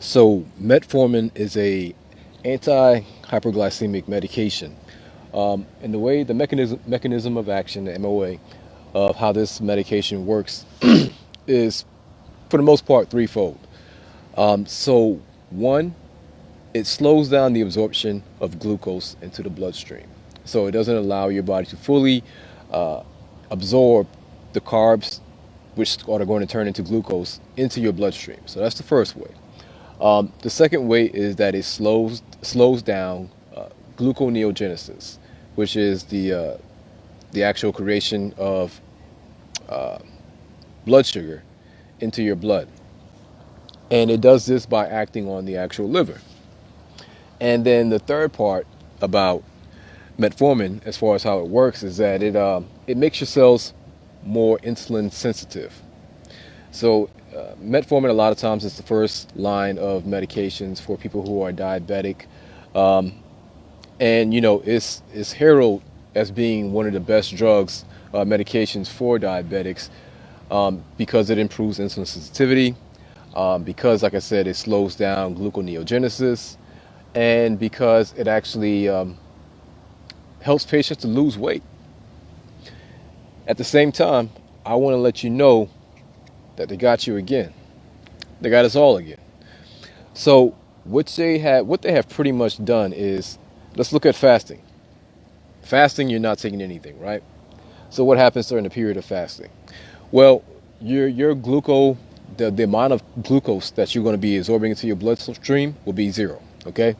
So metformin is a anti-hyperglycemic medication. And the way the mechanism of action, the MOA, of how this medication works is for the most part threefold. So one, it slows down the absorption of glucose into the bloodstream. So it doesn't allow your body to fully absorb the carbs, which are going to turn into glucose, into your bloodstream. So that's the first way. The second way is that it slows down gluconeogenesis, which is the actual creation of blood sugar into your blood, and it does this by acting on the actual liver. And then the third part about metformin, as far as how it works, is that it makes your cells more insulin sensitive. So metformin a lot of times is the first line of medications for people who are diabetic, and it's heralded as being one of the best drugs, medications for diabetics, because it improves insulin sensitivity, because, like I said, it slows down gluconeogenesis, and because it actually helps patients to lose weight. At the same time, I want to let you know that they got you again. They got us all again. So what they have pretty much done is, let's look at fasting. Fasting, you're not taking anything, right? So what happens during the period of fasting? Well, your the amount of glucose that you're going to be absorbing into your bloodstream will be zero. Okay.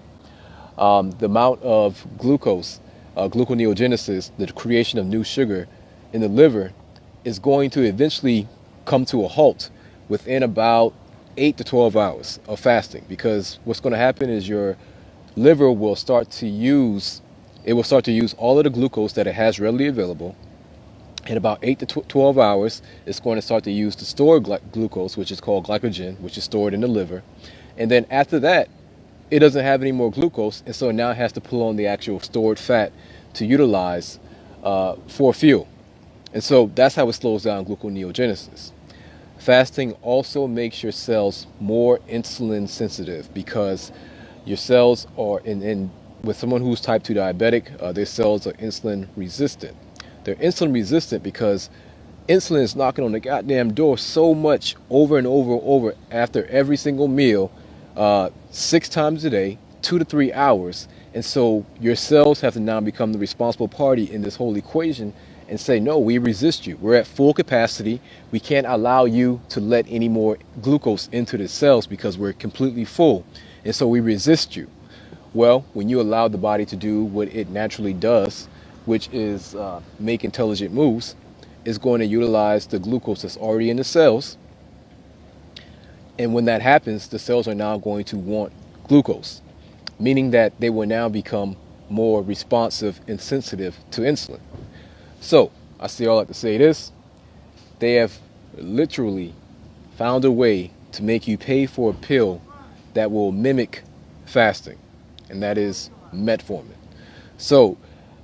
The amount of glucose, gluconeogenesis, the creation of new sugar in the liver, is going to eventually come to a halt within about 8 to 12 hours of fasting, because what's going to happen is your liver will start to use all of the glucose that it has readily available. In about 8 to 12 hours, it's going to start to use the stored glucose, which is called glycogen, which is stored in the liver. And then after that, it doesn't have any more glucose, and so now it has to pull on the actual stored fat to utilize for fuel. And so that's how it slows down gluconeogenesis. Fasting also makes your cells more insulin sensitive, because your cells are with someone who's type 2 diabetic, their cells are insulin resistant. They're insulin resistant because insulin is knocking on the goddamn door so much over and over and over after every single meal, 6 times a day, 2 to 3 hours. And so your cells have to now become the responsible party in this whole equation and say, no, we resist you. We're at full capacity. We can't allow you to let any more glucose into the cells because we're completely full. And so we resist you. Well, when you allow the body to do what it naturally does, which is make intelligent moves, is going to utilize the glucose that's already in the cells. And when that happens, the cells are now going to want glucose, meaning that they will now become more responsive and sensitive to insulin. So I still like to say this: they have literally found a way to make you pay for a pill that will mimic fasting, and that is metformin. So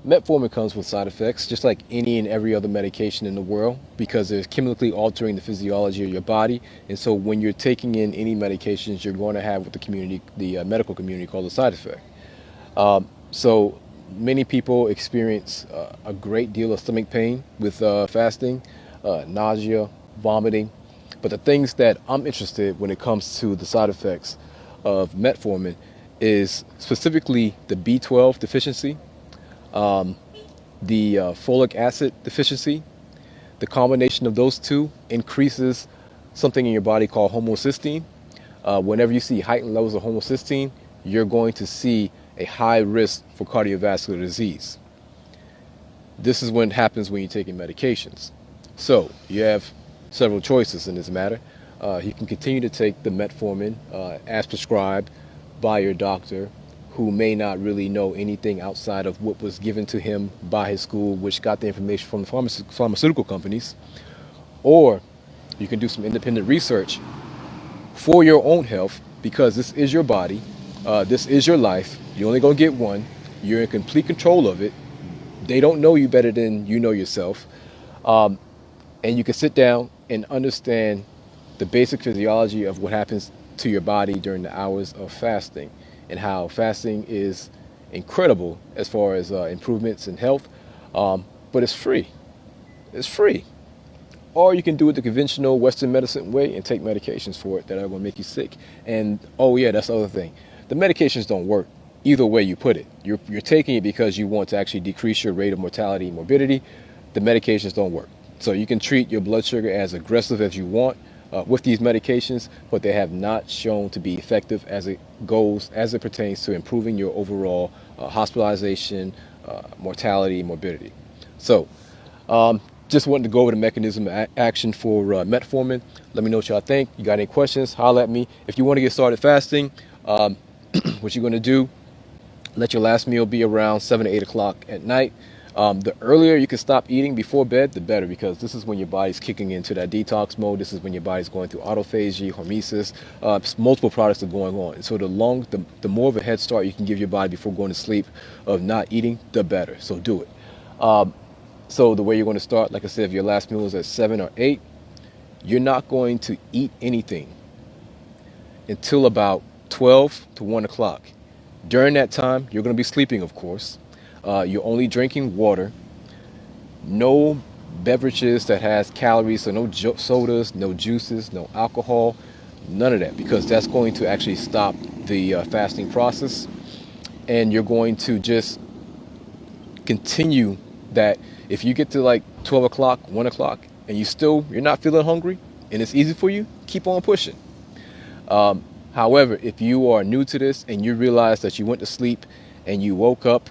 metformin comes with side effects, just like any and every other medication in the world, because they're chemically altering the physiology of your body. And so when you're taking in any medications, you're going to have what the medical community call a side effect. So many people experience a great deal of stomach pain with fasting, nausea, vomiting. But the things that I'm interested when it comes to the side effects of metformin is specifically the B12 deficiency, the folic acid deficiency. The combination of those two increases something in your body called homocysteine. Whenever you see heightened levels of homocysteine, you're going to see a high risk for cardiovascular disease. This is what happens when you're taking medications. So you have several choices in this matter. You can continue to take the metformin as prescribed by your doctor, who may not really know anything outside of what was given to him by his school, which got the information from the pharmaceutical companies. Or you can do some independent research for your own health, because this is your body, this is your life. You're only going to get one. You're in complete control of it. They don't know you better than you know yourself. And you can sit down and understand the basic physiology of what happens to your body during the hours of fasting, and how fasting is incredible as far as improvements in health. But it's free. It's free. Or you can do it the conventional Western medicine way and take medications for it that are going to make you sick. And oh yeah, that's the other thing. The medications don't work either way you put it. You're taking it because you want to actually decrease your rate of mortality and morbidity. The medications don't work. So you can treat your blood sugar as aggressive as you want with these medications, but they have not shown to be effective as it pertains to improving your overall hospitalization, mortality, morbidity. So just wanted to go over the mechanism of action for metformin. Let me know what y'all think. You got any questions, holler at me. If you want to get started fasting, what you're going to do, let your last meal be around 7 to 8 o'clock at night. The earlier you can stop eating before bed, the better, because this is when your body's kicking into that detox mode. This is when your body's going through autophagy, hormesis. Multiple products are going on. And so the more of a head start you can give your body before going to sleep of not eating, the better. So do it. So the way you're going to start, like I said, if your last meal is at 7 or 8, you're not going to eat anything until about 12 to 1 o'clock. During that time, you're going to be sleeping, of course. You're only drinking water, no beverages that has calories, so no sodas, no juices, no alcohol, none of that, because that's going to actually stop the fasting process. And you're going to just continue that. If you get to like 12 o'clock, 1 o'clock, and you're not feeling hungry and it's easy for you, keep on pushing. However, if you are new to this and you realize that you went to sleep and you woke up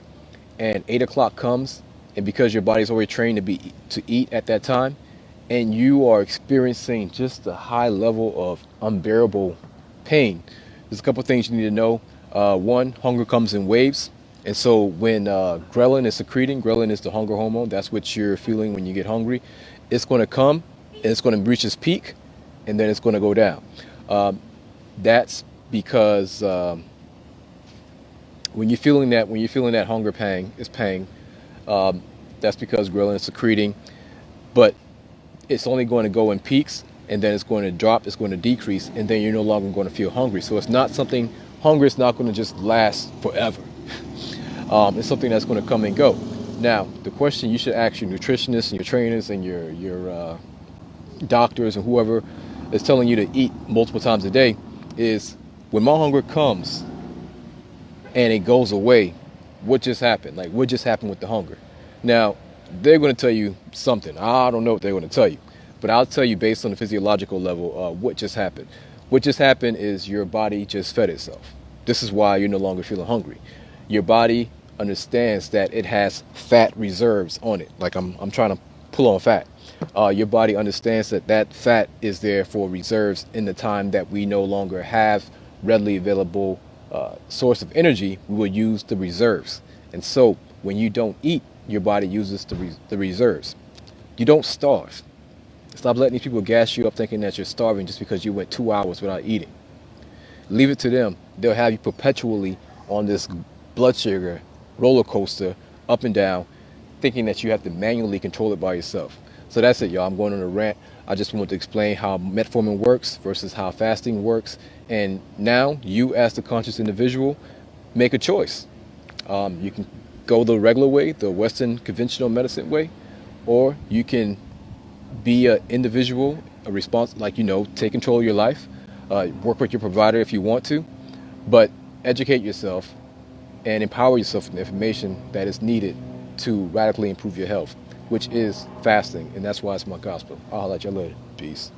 and 8 o'clock comes, and because your body's already trained to eat at that time, and you are experiencing just a high level of unbearable pain, there's a couple things you need to know. One, hunger comes in waves. And so when ghrelin is secreting, ghrelin is the hunger hormone, that's what you're feeling when you get hungry. It's going to come and it's going to reach its peak, and then it's going to go down. That's because when you're feeling that hunger pang, that's because ghrelin is secreting, but it's only going to go in peaks, and then it's going to drop, it's going to decrease, and then you're no longer going to feel hungry. So hunger is not going to just last forever. It's something that's going to come and go. Now, the question you should ask your nutritionists and your trainers and your doctors and whoever is telling you to eat multiple times a day is, when my hunger comes and it goes away, what just happened? Like, what just happened with the hunger? Now, they're going to tell you something. I don't know what they're going to tell you, but I'll tell you based on the physiological level what just happened. What just happened is your body just fed itself. This is why you're no longer feeling hungry. Your body understands that it has fat reserves on it. Like I'm trying to pull on fat. Your body understands that fat is there for reserves in the time that we no longer have readily available source of energy. We will use the reserves. And so when you don't eat, your body uses the reserves. You don't starve. Stop letting these people gas you up thinking that you're starving just because you went 2 hours without eating. Leave it to them. They'll have you perpetually on this blood sugar roller coaster up and down, thinking that you have to manually control it by yourself. So that's it, y'all. I'm going on a rant. I just want to explain how metformin works versus how fasting works. And now you, as the conscious individual, make a choice. You can go the regular way, the Western conventional medicine way, or you can be an individual, take control of your life, work with your provider if you want to, but educate yourself and empower yourself with the information that is needed to radically improve your health, which is fasting, and that's why it's my gospel. I'll let you later. Peace.